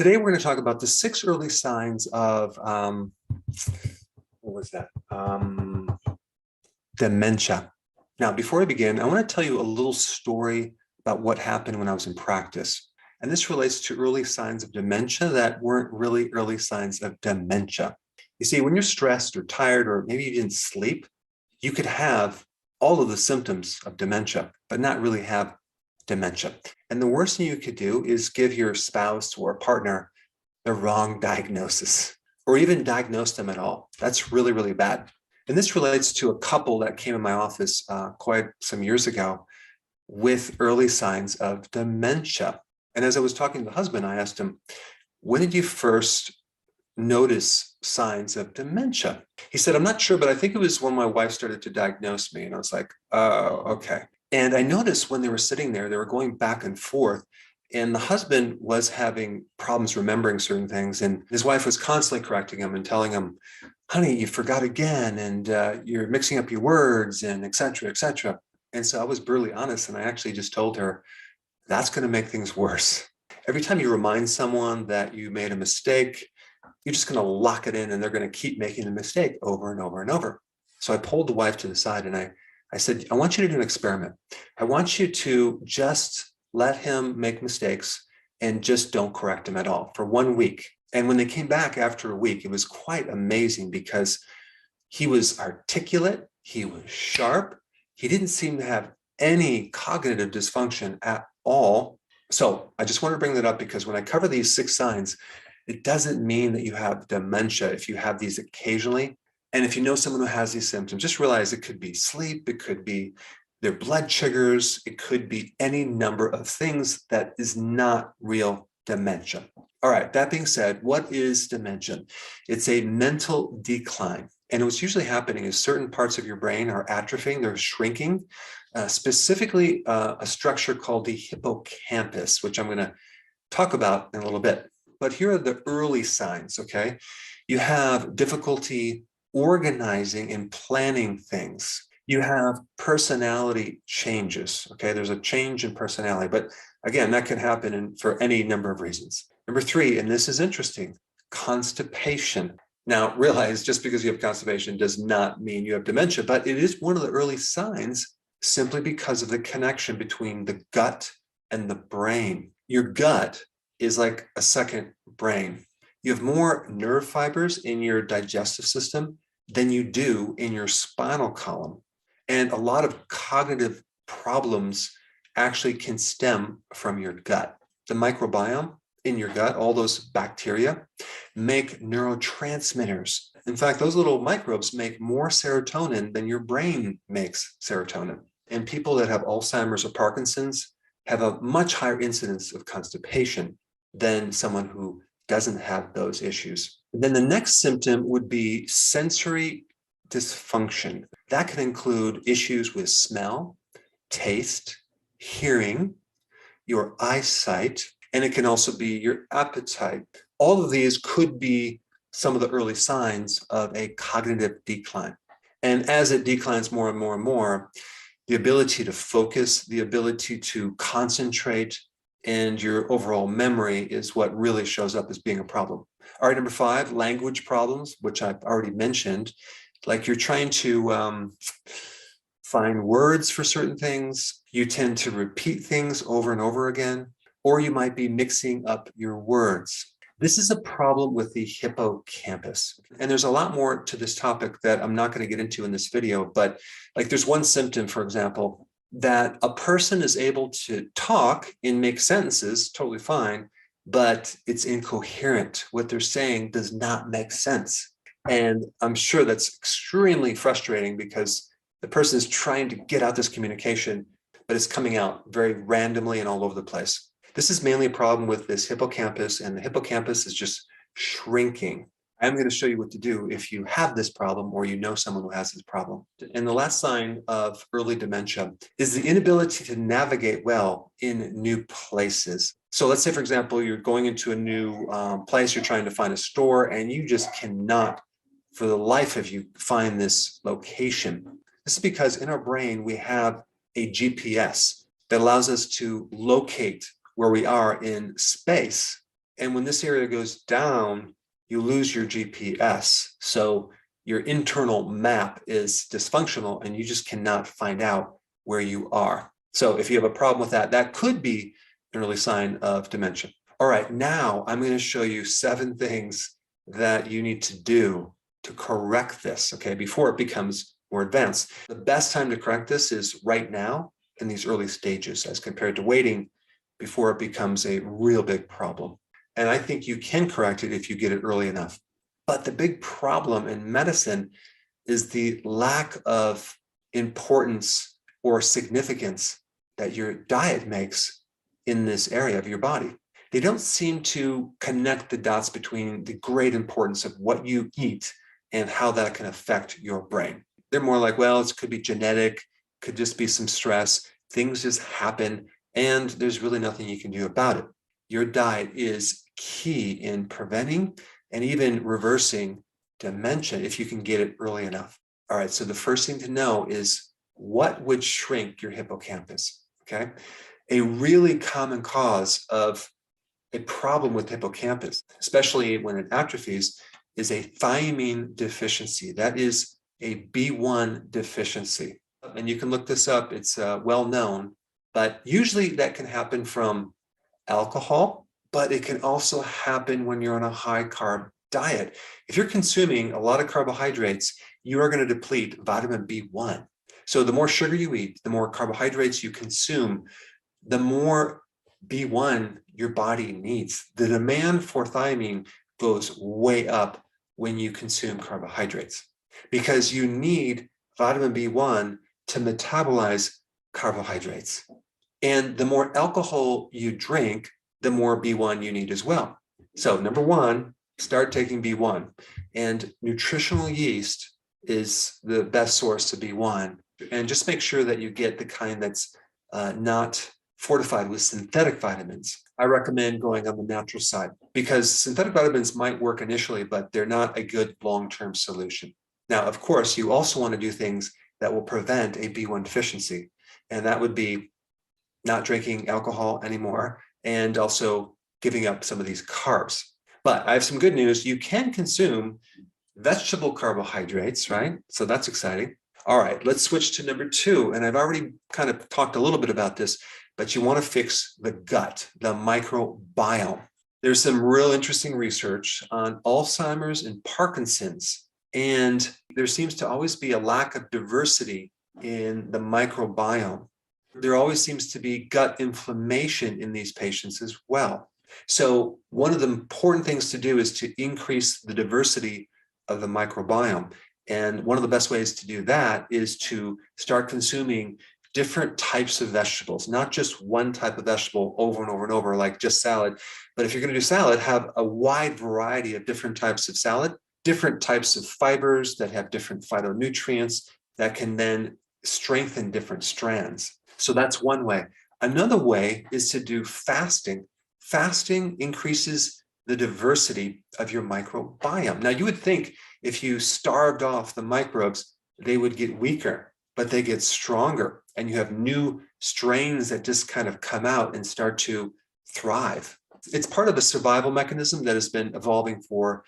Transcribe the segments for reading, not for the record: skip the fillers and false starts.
Today, we're going to talk about the 6 early signs of, dementia. Now, before I begin, I want to tell you a little story about what happened when I was in practice. And this relates to early signs of dementia that weren't really early signs of dementia. You see, when you're stressed or tired, or maybe you didn't sleep, you could have all of the symptoms of dementia, but not really have dementia. And the worst thing you could do is give your spouse or partner the wrong diagnosis, or even diagnose them at all. That's really, really bad. And this relates to a couple that came in my office quite some years ago with early signs of dementia. And as I was talking to the husband, I asked him, when did you first notice signs of dementia? He said, I'm not sure, but I think it was when my wife started to diagnose me. And I was like, oh, okay. And I noticed when they were sitting there, they were going back and forth. And the husband was having problems remembering certain things. And his wife was constantly correcting him and telling him, honey, you forgot again. And you're mixing up your words and et cetera, et cetera. And so I was brutally honest. And I actually just told her, that's going to make things worse. Every time you remind someone that you made a mistake, you're just going to lock it in and they're going to keep making the mistake over and over and over. So I pulled the wife to the side and I said, I want you to do an experiment. I want you to just let him make mistakes and just don't correct him at all for 1 week. And when they came back after a week, it was quite amazing because he was articulate, he was sharp, he didn't seem to have any cognitive dysfunction at all. So I just want to bring that up because when I cover these 6 signs, it doesn't mean that you have dementia if you have these occasionally. And if you know someone who has these symptoms, just realize it could be sleep, it could be their blood sugars, it could be any number of things that is not real dementia. All right, that being said, what is dementia? It's a mental decline. And what's usually happening is certain parts of your brain are atrophying, they're shrinking, specifically a structure called the hippocampus, which I'm going to talk about in a little bit. But here are the early signs, okay? You have difficulty organizing and planning things. You have personality changes, okay? There's a change in personality, but again, that can happen for any number of reasons. Number 3, and this is interesting, constipation. Now, realize just because you have constipation does not mean you have dementia, but it is one of the early signs simply because of the connection between the gut and the brain. Your gut is like a second brain. You have more nerve fibers in your digestive system than you do in your spinal column. And a lot of cognitive problems actually can stem from your gut. The microbiome in your gut, all those bacteria, make neurotransmitters. In fact, those little microbes make more serotonin than your brain makes serotonin. And people that have Alzheimer's or Parkinson's have a much higher incidence of constipation than someone who doesn't have those issues. And then the next symptom would be sensory dysfunction. That can include issues with smell, taste, hearing, your eyesight, and it can also be your appetite. All of these could be some of the early signs of a cognitive decline. And as it declines more and more and more, the ability to focus, the ability to concentrate, and your overall memory is what really shows up as being a problem. All right, number 5, language problems, which I've already mentioned. Like you're trying to find words for certain things. You tend to repeat things over and over again, or you might be mixing up your words. This is a problem with the hippocampus. And there's a lot more to this topic that I'm not going to get into in this video, but like there's one symptom, for example, that a person is able to talk and make sentences totally fine, but it's incoherent. What they're saying does not make sense. And I'm sure that's extremely frustrating because the person is trying to get out this communication, but it's coming out very randomly and all over the place. This is mainly a problem with this hippocampus, and the hippocampus is just shrinking. I'm going to show you what to do if you have this problem or you know someone who has this problem. And the last sign of early dementia is the inability to navigate well in new places. So let's say, for example, you're going into a new place, you're trying to find a store, and you just cannot, for the life of you, find this location. This is because in our brain, we have a GPS that allows us to locate where we are in space And when this area goes down, you lose your GPS. So your internal map is dysfunctional and you just cannot find out where you are. So if you have a problem with that, that could be an early sign of dementia. All right, now I'm going to show you 7 things that you need to do to correct this, okay, before it becomes more advanced. The best time to correct this is right now in these early stages as compared to waiting before it becomes a real big problem. And I think you can correct it if you get it early enough. But the big problem in medicine is the lack of importance or significance that your diet makes in this area of your body. They don't seem to connect the dots between the great importance of what you eat and how that can affect your brain. They're more like, well, it could be genetic, could just be some stress, things just happen, and there's really nothing you can do about it. Your diet is key in preventing and even reversing dementia if you can get it early enough. All right, so the first thing to know is what would shrink your hippocampus, okay? A really common cause of a problem with hippocampus, especially when it atrophies, is a thiamine deficiency. That is a B1 deficiency. And you can look this up, it's well known, but usually that can happen from alcohol, but it can also happen when you're on a high carb diet. If you're consuming a lot of carbohydrates, you are going to deplete vitamin B1. So the more sugar you eat, the more carbohydrates you consume, the more B1 your body needs. The demand for thiamine goes way up when you consume carbohydrates because you need vitamin B1 to metabolize carbohydrates. And the more alcohol you drink, the more B1 you need as well. So number 1, start taking B1. And nutritional yeast is the best source of B1. And just make sure that you get the kind that's not fortified with synthetic vitamins. I recommend going on the natural side because synthetic vitamins might work initially, but they're not a good long-term solution. Now, of course, you also want to do things that will prevent a B1 deficiency. And that would be not drinking alcohol anymore and also giving up some of these carbs. But I have some good news. You can consume vegetable carbohydrates, right? So that's exciting. All right, let's switch to number 2. And I've already kind of talked a little bit about this, but you want to fix the gut, the microbiome. There's some real interesting research on Alzheimer's and Parkinson's, and there seems to always be a lack of diversity in the microbiome. There always seems to be gut inflammation in these patients as well. So one of the important things to do is to increase the diversity of the microbiome. And one of the best ways to do that is to start consuming different types of vegetables, not just one type of vegetable over and over and over, like just salad. But if you're going to do salad, have a wide variety of different types of salad, different types of fibers that have different phytonutrients that can then strengthen different strands. So that's one way. Another way is to do fasting. Fasting increases the diversity of your microbiome. Now, you would think if you starved off the microbes, they would get weaker, but they get stronger. And you have new strains that just kind of come out and start to thrive. It's part of a survival mechanism that has been evolving for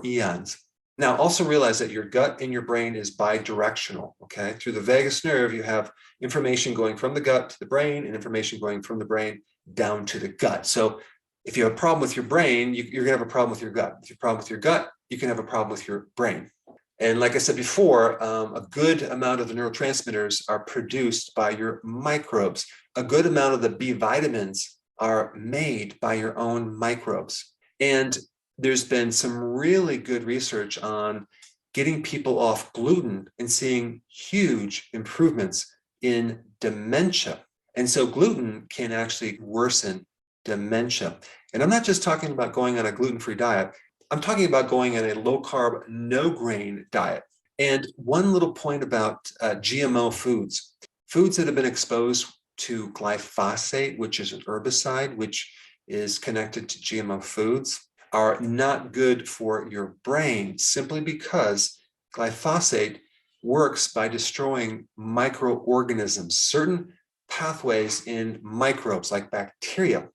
eons. Now, also realize that your gut and your brain is bidirectional, okay? Through the vagus nerve, you have information going from the gut to the brain and information going from the brain down to the gut. So if you have a problem with your brain, you're gonna have a problem with your gut. If you have a problem with your gut, you can have a problem with your brain. And like I said before, a good amount of the neurotransmitters are produced by your microbes. A good amount of the B vitamins are made by your own microbes. And there's been some really good research on getting people off gluten and seeing huge improvements in dementia. And so gluten can actually worsen dementia. And I'm not just talking about going on a gluten-free diet. I'm talking about going on a low-carb, no-grain diet. And one little point about GMO foods. Foods that have been exposed to glyphosate, which is an herbicide, which is connected to GMO foods, are not good for your brain simply because glyphosate works by destroying microorganisms, certain pathways in microbes like bacteria.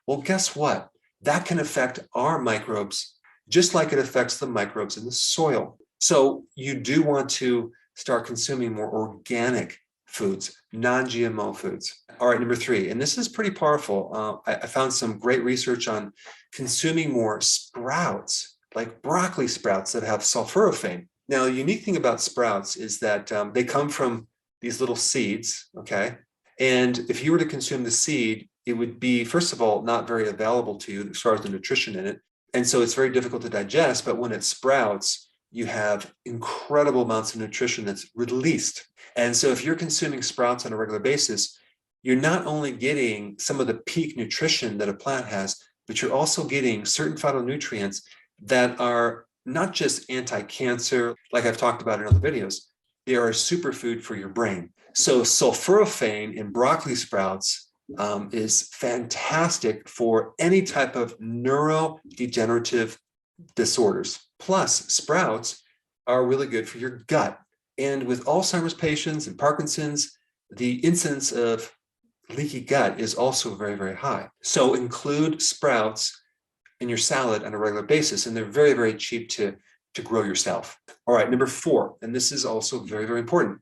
Well, guess what? that can affect our microbes just like it affects the microbes in the soil. So you do want to start consuming more organic foods, non-GMO foods. All right, number 3, and this is pretty powerful. I found some great research on consuming more sprouts, like broccoli sprouts that have sulforaphane. Now, the unique thing about sprouts is that they come from these little seeds, okay? And if you were to consume the seed, it would be, first of all, not very available to you as far as the nutrition in it. And so it's very difficult to digest, but when it sprouts, you have incredible amounts of nutrition that's released. And so if you're consuming sprouts on a regular basis, you're not only getting some of the peak nutrition that a plant has, but you're also getting certain phytonutrients that are not just anti-cancer, like I've talked about in other videos, they are a superfood for your brain. So sulforaphane in broccoli sprouts is fantastic for any type of neurodegenerative disorders. Plus, sprouts are really good for your gut. And with Alzheimer's patients and Parkinson's, the incidence of leaky gut is also very, very high. So include sprouts in your salad on a regular basis, and they're very, very cheap to grow yourself. All right, number 4, and this is also very, very important,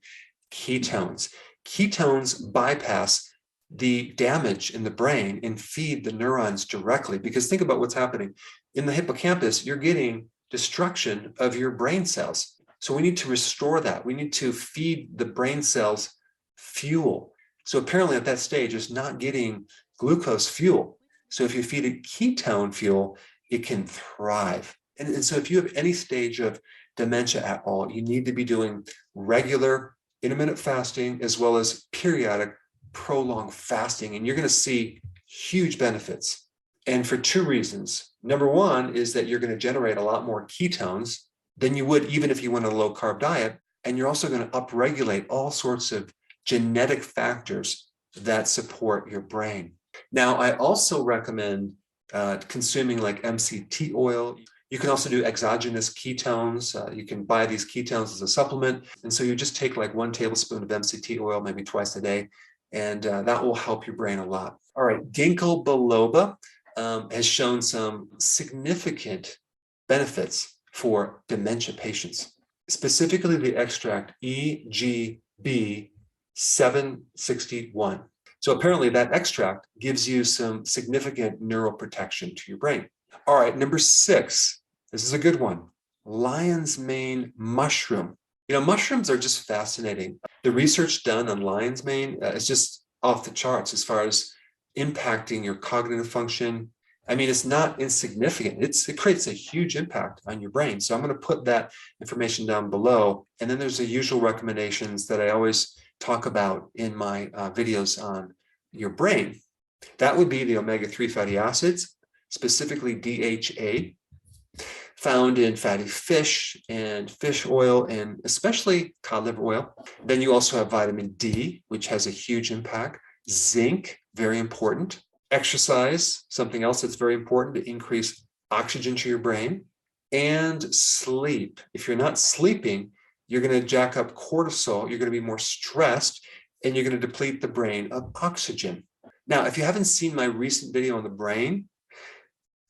ketones. Ketones bypass the damage in the brain and feed the neurons directly, because think about what's happening. In the hippocampus, you're getting destruction of your brain cells. So we need to restore that. We need to feed the brain cells fuel. So apparently at that stage, it's not getting glucose fuel. So if you feed it ketone fuel, it can thrive. And so if you have any stage of dementia at all, you need to be doing regular intermittent fasting as well as periodic prolonged fasting, and you're going to see huge benefits. And for 2 reasons. Number 1 is that you're going to generate a lot more ketones than you would even if you went on a low carb diet. And you're also going to upregulate all sorts of genetic factors that support your brain. Now, I also recommend consuming like MCT oil. You can also do exogenous ketones. You can buy these ketones as a supplement. And so you just take like 1 tablespoon of MCT oil, maybe twice a day, and that will help your brain a lot. All right, ginkgo biloba has shown some significant benefits for dementia patients, specifically the extract EGB761. So apparently that extract gives you some significant neural protection to your brain. All right, number 6, this is a good one, lion's mane mushroom. You know, mushrooms are just fascinating. The research done on lion's mane is just off the charts as far as impacting your cognitive function. I mean, it's not insignificant. It creates a huge impact on your brain. So I'm going to put that information down below. And then there's the usual recommendations that I always talk about in my videos on your brain. That would be the omega-3 fatty acids, specifically DHA, found in fatty fish and fish oil, and especially cod liver oil. Then you also have vitamin D, which has a huge impact. Zinc, very important. Exercise, something else that's very important to increase oxygen to your brain. And sleep. If you're not sleeping, you're going to jack up cortisol, you're going to be more stressed, and you're going to deplete the brain of oxygen. Now, if you haven't seen my recent video on the brain,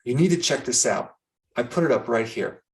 you need to check this out. I put it up right here.